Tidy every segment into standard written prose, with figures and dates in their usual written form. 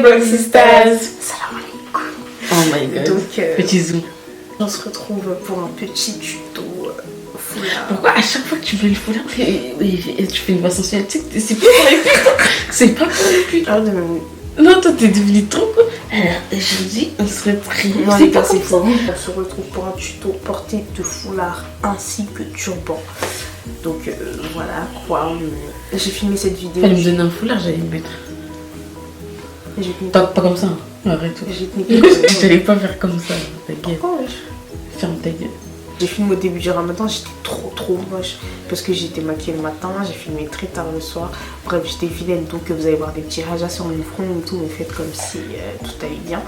Vlog Sisters. Salam alaikum. Oh my god. Donc, petit zoom. on se retrouve pour un petit tuto foulard. Pourquoi à chaque fois que tu fais le foulard, tu fais une voix sensuelle? Tu sais, c'est pas pour les putes. C'est pas pour les putes. Ah, non, toi t'es devenu trop cool. Alors aujourd'hui, on se retrouve. non, C'est les pas gars, c'est comme ça. faux. On se retrouve pour un tuto porté de foulard ainsi que turban. Donc voilà quoi. J'ai filmé cette vidéo. Fallait me donner un foulard, j'allais me mettre. J'ai filmé. Pas comme ça. Arrête. J'ai filmé. J'allais pas faire comme ça. Ta gueule. Pourquoi wesh? Ferme ta gueule. J'ai filmé au début du ramadan, j'étais trop moche parce que j'étais maquillée le matin, j'ai filmé très tard le soir. Bref, j'étais vilaine, donc vous allez voir des petits rajas sur mon front et tout, mais faites comme si tout allait bien.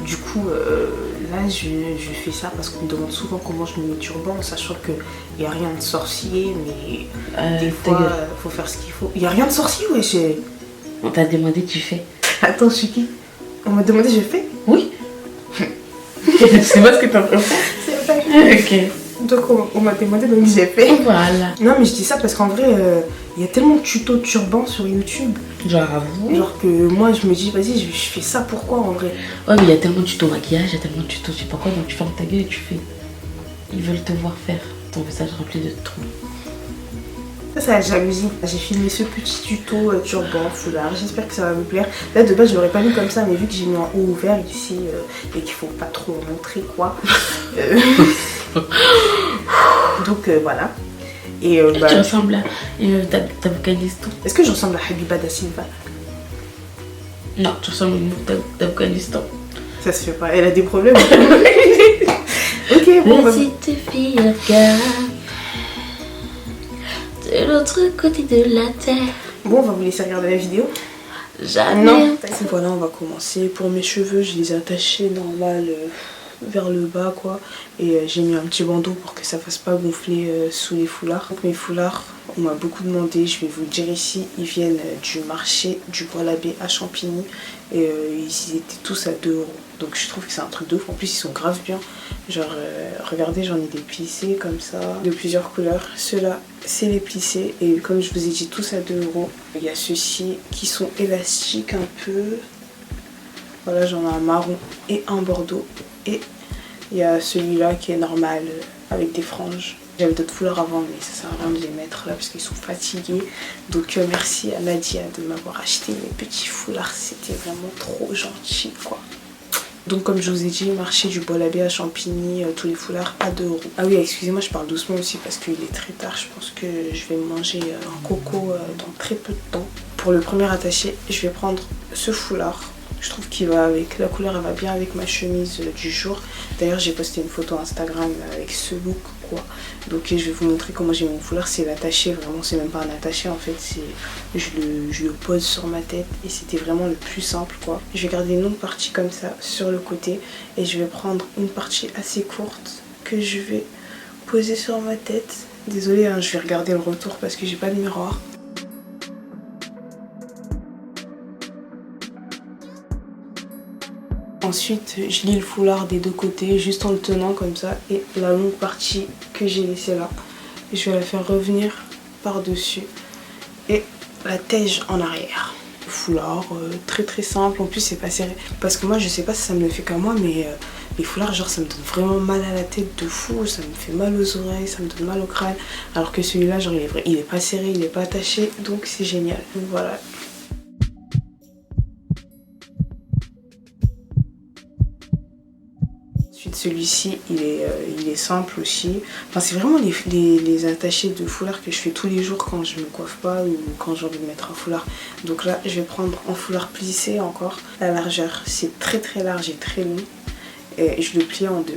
Du coup, là, je fais ça parce qu'on me demande souvent comment je me mets turban, sachant qu'il n'y a rien de sorcier, mais des fois, faut faire ce qu'il faut. Il n'y a rien de sorcier, wesh. On t'a demandé, tu fais. Attends, je suis qui? On m'a demandé, je fais? Oui. Je sais pas ce que t'as fait. C'est vrai. Ok. Donc on m'a demandé, donc j'ai fait. Voilà. Non mais je dis ça parce qu'en vrai, il y a tellement de tutos turban sur YouTube. Genre avoue. Genre que moi je me dis, vas-y, je fais ça pourquoi en vrai? Ouais, mais il y a tellement de tutos maquillage, il y a tellement de tutos, je sais pas quoi, donc tu fermes ta gueule et tu fais. Ils veulent te voir faire ton visage rempli de trous. Ça c'est la jalousie. J'ai filmé ce petit tuto turban, foulard, j'espère que ça va vous plaire. Là de base je l'aurais pas mis comme ça, mais vu que j'ai mis un haut ouvert ici et qu'il faut pas trop montrer quoi. Donc voilà. Et bah, Tu ressembles à ta vocaliste. est-ce que je ressemble à Habiba da Silva? Non, tu ressembles à d'Afghanistan. Ça se fait pas, elle a des problèmes. Ok, bon bah... Petite fille afghane de l'autre côté de la terre. Bon, on va vous laisser regarder la vidéo. Jamais. Non. Voilà, on va commencer. Pour mes cheveux, je les ai attachés normal vers le bas quoi. Et j'ai mis un petit bandeau pour que ça fasse pas gonfler sous les foulards. Donc mes foulards, on m'a beaucoup demandé, je vais vous le dire ici, ils viennent du marché du Bois-l'Abbé à Champigny. Et ils étaient tous à 2 €. Donc je trouve que c'est un truc de ouf. En plus ils sont grave bien. Genre regardez, j'en ai des plissés comme ça, de plusieurs couleurs. Ceux-là c'est les plissés. Et comme je vous ai dit, tous à 2 €. Il y a ceux-ci qui sont élastiques un peu. Voilà, j'en ai un marron et un bordeaux. Et il y a celui-là qui est normal avec des franges. J'avais d'autres foulards avant, mais ça sert à rien de les mettre là parce qu'ils sont fatigués. Donc merci à Nadia de m'avoir acheté mes petits foulards. C'était vraiment trop gentil quoi. Donc comme je vous ai dit, marché du Bois-l'Abbé à Champigny, tous les foulards à 2 €. Ah oui, excusez-moi, je parle doucement aussi parce qu'il est très tard. Je pense que je vais manger un coco dans très peu de temps. Pour le premier attaché, je vais prendre ce foulard. Je trouve qu'il va avec, la couleur elle va bien avec ma chemise du jour. D'ailleurs j'ai posté une photo Instagram avec ce look quoi. Donc je vais vous montrer comment j'ai mon foulard. C'est l'attaché, vraiment c'est même pas un attaché en fait. Je le pose sur ma tête et c'était vraiment le plus simple quoi. Je vais garder une longue partie comme ça sur le côté. Et je vais prendre une partie assez courte que je vais poser sur ma tête. Désolée hein, je vais regarder le retour parce que j'ai pas de miroir. Ensuite, je lis le foulard des deux côtés, juste en le tenant comme ça. Et la longue partie que j'ai laissée là, je vais la faire revenir par-dessus. Et la tège en arrière. Le foulard, très simple. En plus, c'est pas serré. Parce que moi, je sais pas si ça me le fait qu'à moi, mais les foulards, genre, ça me donne vraiment mal à la tête de fou. Ça me fait mal aux oreilles, ça me donne mal au crâne. Alors que celui-là, genre, il est pas serré, il est pas attaché. Donc, c'est génial. Donc, voilà. Celui-ci, il est simple aussi. Enfin, c'est vraiment les attachés de foulard que je fais tous les jours quand je me coiffe pas ou quand j'ai envie de mettre un foulard. Donc là, je vais prendre un foulard plissé encore. La largeur, c'est très large et très long. Et je le plie en deux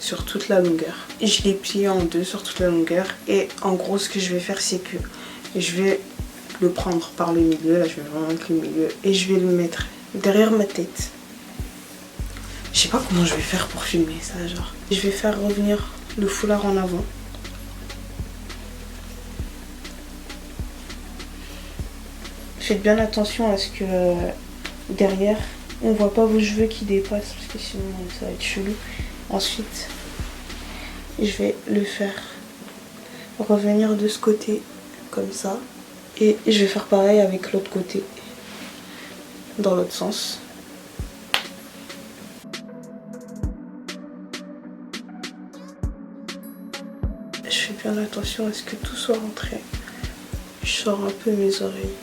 sur toute la longueur. Et je l'ai plié en deux sur toute la longueur. Et en gros, ce que je vais faire, c'est que je vais le prendre par le milieu. Là, je vais vraiment mettre le milieu. Et je vais le mettre derrière ma tête. Je sais pas comment je vais faire pour filmer ça, genre. Je vais faire revenir le foulard en avant. Faites bien attention à ce que derrière, on voit pas vos cheveux qui dépassent parce que sinon ça va être chelou. Ensuite, je vais le faire revenir de ce côté, comme ça. Et je vais faire pareil avec l'autre côté. dans l'autre sens. Je fais bien attention à ce que tout soit rentré. Je sors un peu mes oreilles.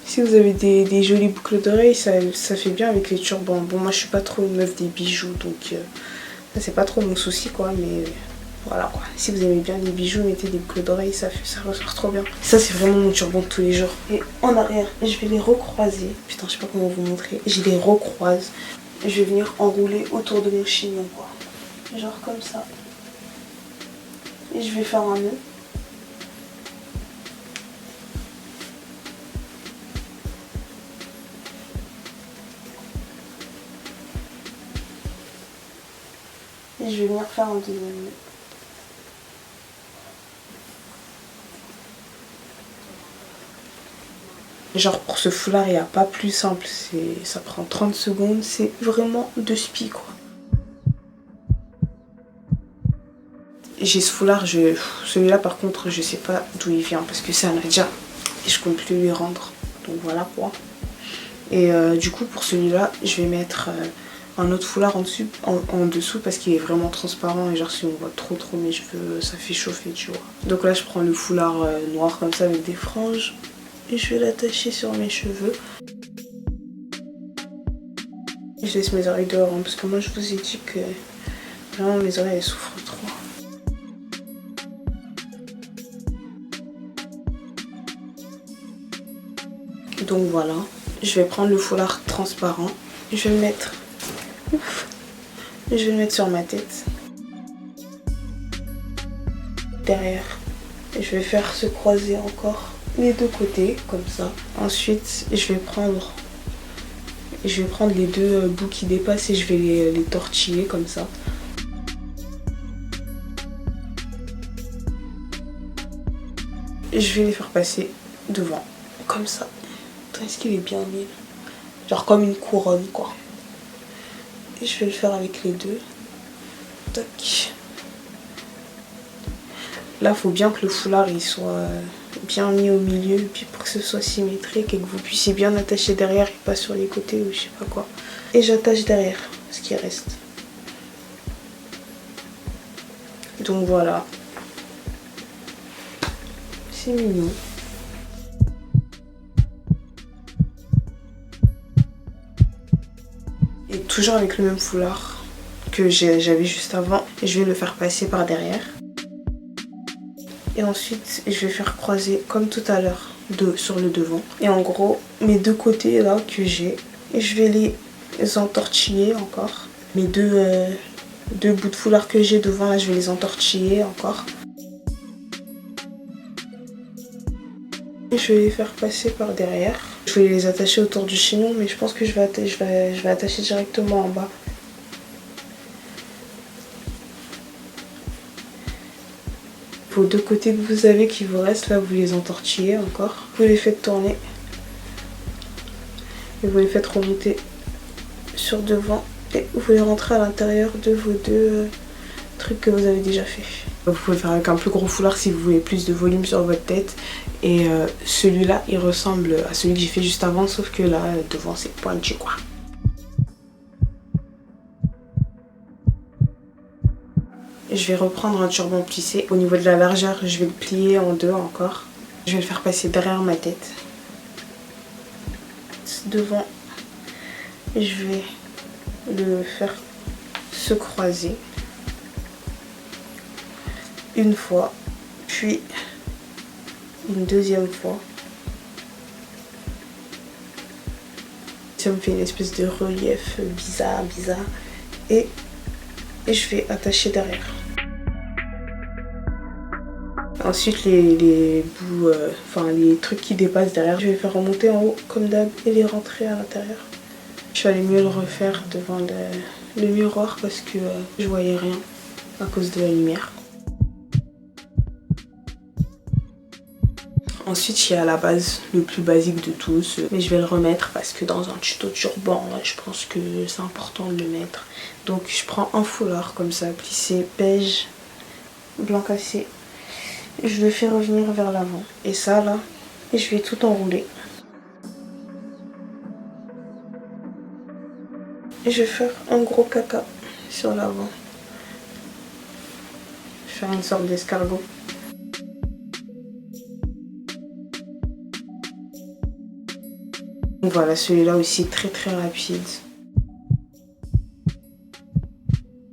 Si vous avez des jolies boucles d'oreilles, ça fait bien avec les turbans. Bon, moi je suis pas trop une meuf des bijoux, donc ça c'est pas trop mon souci quoi, mais voilà quoi. Si vous aimez bien les bijoux, mettez des boucles d'oreilles, ça ressort trop bien. Ça c'est vraiment mon turban de tous les jours. Et en arrière, je vais les recroiser. Putain, je sais pas comment vous montrer. Je les recroise. Je vais venir enrouler autour de mon chignon quoi. Genre comme ça. Et je vais faire un nœud. Et je vais venir faire un deuxième nœud. Genre pour ce foulard, il n'y a pas plus simple. Ça prend 30 secondes. C'est vraiment de spi quoi. J'ai ce foulard, celui-là par contre, je sais pas d'où il vient parce que c'est un Nadia et je compte plus lui rendre. Donc voilà quoi. Et du coup pour celui-là, je vais mettre un autre foulard en dessous parce qu'il est vraiment transparent et genre si on voit trop mes cheveux, ça fait chauffer tu vois. Donc là je prends le foulard noir comme ça avec des franges et je vais l'attacher sur mes cheveux. Je laisse mes oreilles dehors hein, parce que moi je vous ai dit que vraiment mes oreilles elles souffrent trop. Donc voilà, je vais prendre le foulard transparent, je vais le mettre, sur ma tête, derrière, et je vais faire se croiser encore les deux côtés, comme ça. Ensuite, je vais prendre les deux bouts qui dépassent et je vais les tortiller comme ça. Je vais les faire passer devant, comme ça. Est-ce qu'il est bien mis? Genre comme une couronne quoi. Et je vais le faire avec les deux. Tac. Là, faut bien que le foulard il soit bien mis au milieu, puis pour que ce soit symétrique et que vous puissiez bien attacher derrière et pas sur les côtés ou je sais pas quoi. Et j'attache derrière ce qui reste. Donc voilà. C'est mignon. Et toujours avec le même foulard que j'avais juste avant. Et je vais le faire passer par derrière. Et ensuite, je vais faire croiser comme tout à l'heure sur le devant. Et en gros, mes deux côtés là que j'ai, je vais les entortiller encore. Mes deux bouts de foulard que j'ai devant là, je vais les entortiller encore. Et je vais les faire passer par derrière. Je vais les attacher autour du chignon, mais je pense que je vais attacher directement en bas. Vos deux côtés que vous avez qui vous restent, là vous les entortillez encore. Vous les faites tourner. Et vous les faites remonter sur devant. Et vous les rentrez à l'intérieur de vos deux trucs que vous avez déjà fait. Vous pouvez faire avec un plus gros foulard si vous voulez plus de volume sur votre tête. Et celui-là, il ressemble à celui que j'ai fait juste avant, sauf que là, devant, c'est pointu quoi. Je vais reprendre un turban plissé. Au niveau de la largeur, je vais le plier en deux encore. Je vais le faire passer derrière ma tête. Devant, je vais le faire se croiser une fois, puis une deuxième fois. Ça me fait une espèce de relief bizarre. Et je vais attacher derrière. Ensuite les bouts, les trucs qui dépassent derrière, je vais les faire remonter en haut comme d'hab et les rentrer à l'intérieur. Je suis allée mieux le refaire devant le miroir parce que je voyais rien à cause de la lumière. Ensuite il y a la base, le plus basique de tous, mais je vais le remettre parce que dans un tuto turban, je pense que c'est important de le mettre. Donc je prends un foulard comme ça, plissé beige, blanc cassé. Je le fais revenir vers l'avant. Et ça là, et je vais tout enrouler. Et je vais faire un gros caca sur l'avant. Je vais faire une sorte d'escargot. Voilà, celui-là aussi très rapide.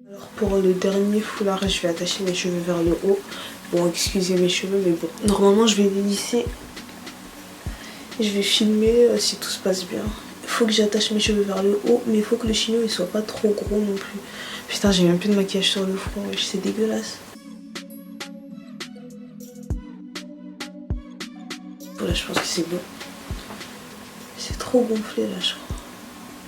Alors pour le dernier foulard, je vais attacher mes cheveux vers le haut. Bon, excusez mes cheveux, mais bon. Normalement, je vais les lisser. Je vais filmer si tout se passe bien. Il faut que j'attache mes cheveux vers le haut, mais il faut que le chignon il soit pas trop gros non plus. Putain, j'ai même plus de maquillage sur le front, c'est dégueulasse. Voilà, je pense que c'est bon. C'est trop gonflé là, je crois.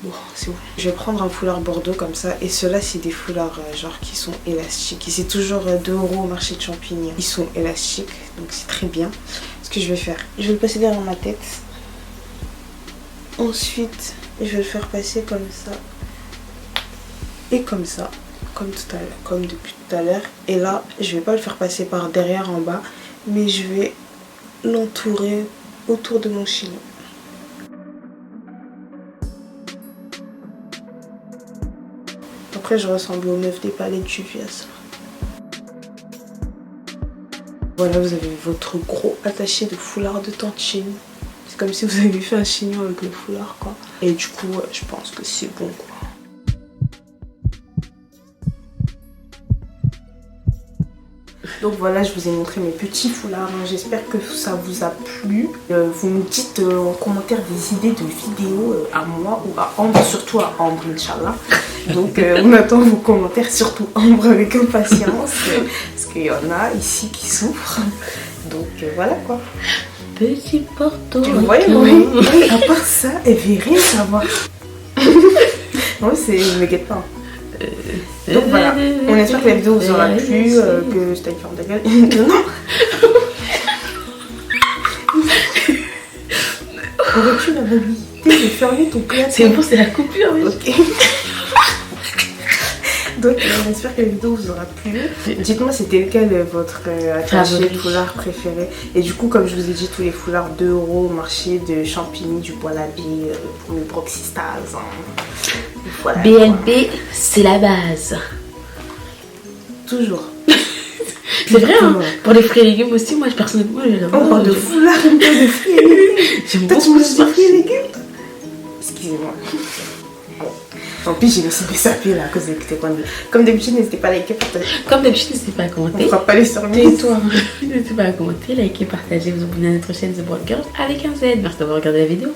Bon, c'est bon. Je vais prendre un foulard bordeaux comme ça. Et ceux-là, c'est des foulards genre qui sont élastiques. Et c'est toujours 2 € au marché de Champigny. Ils sont élastiques, donc c'est très bien. Ce que je vais faire, je vais le passer derrière ma tête. Ensuite, je vais le faire passer comme ça. Et comme ça. Comme tout à l'heure. Comme depuis tout à l'heure. Et là, je vais pas le faire passer par derrière en bas. Mais je vais l'entourer autour de mon chignon. Après, je ressemble aux meufs des palais de Juvias. Voilà, vous avez votre gros attaché de foulard de tantine. C'est comme si vous aviez fait un chignon avec le foulard, quoi. Et du coup, je pense que c'est bon, quoi. Donc voilà, je vous ai montré mes petits foulards. J'espère que ça vous a plu. Vous me dites en commentaire des idées de vidéos à moi ou à Ambre, surtout à Ambre, Inch'Allah. Donc on attend vos commentaires, surtout Ambre, avec impatience. Parce qu'il y en a ici qui souffrent. Donc voilà quoi. Petit porto. Ouais, oui. À part ça, elle veut rien savoir. Non, ne me guette pas. Donc voilà, on espère que la vidéo vous aura plu, que je t'aille ferme ta gueule. Non. Aurais-tu la mobilité de fermer ton clavier? C'est bon, c'est la coupure, oui. Ok. Donc on espère que la vidéo vous aura plu. Dites-moi c'était lequel votre attaché de foulard préféré. Et du coup comme je vous ai dit tous les foulards 2 € au marché de Champigny du Bois-l'Abbé pour mes Broxistas. Voilà, BLB quoi. C'est la base. Toujours. C'est vrai hein. Pour les fruits et légumes aussi moi personnellement j'aime on parle de foulard, on parle de fruits et légumes. J'aime beaucoup de fruits et légumes. Excusez-moi. En plus, j'ai laissé des sapés là à cause d'écouter quoi. Comme d'habitude, n'hésitez pas à liker, partager. Comme d'habitude, n'hésitez pas à commenter. On fera pas les surmises. Et toi, n'hésitez pas à commenter, liker, partager, vous abonner à notre chaîne The Broad Girl avec un Z. Merci d'avoir regardé la vidéo.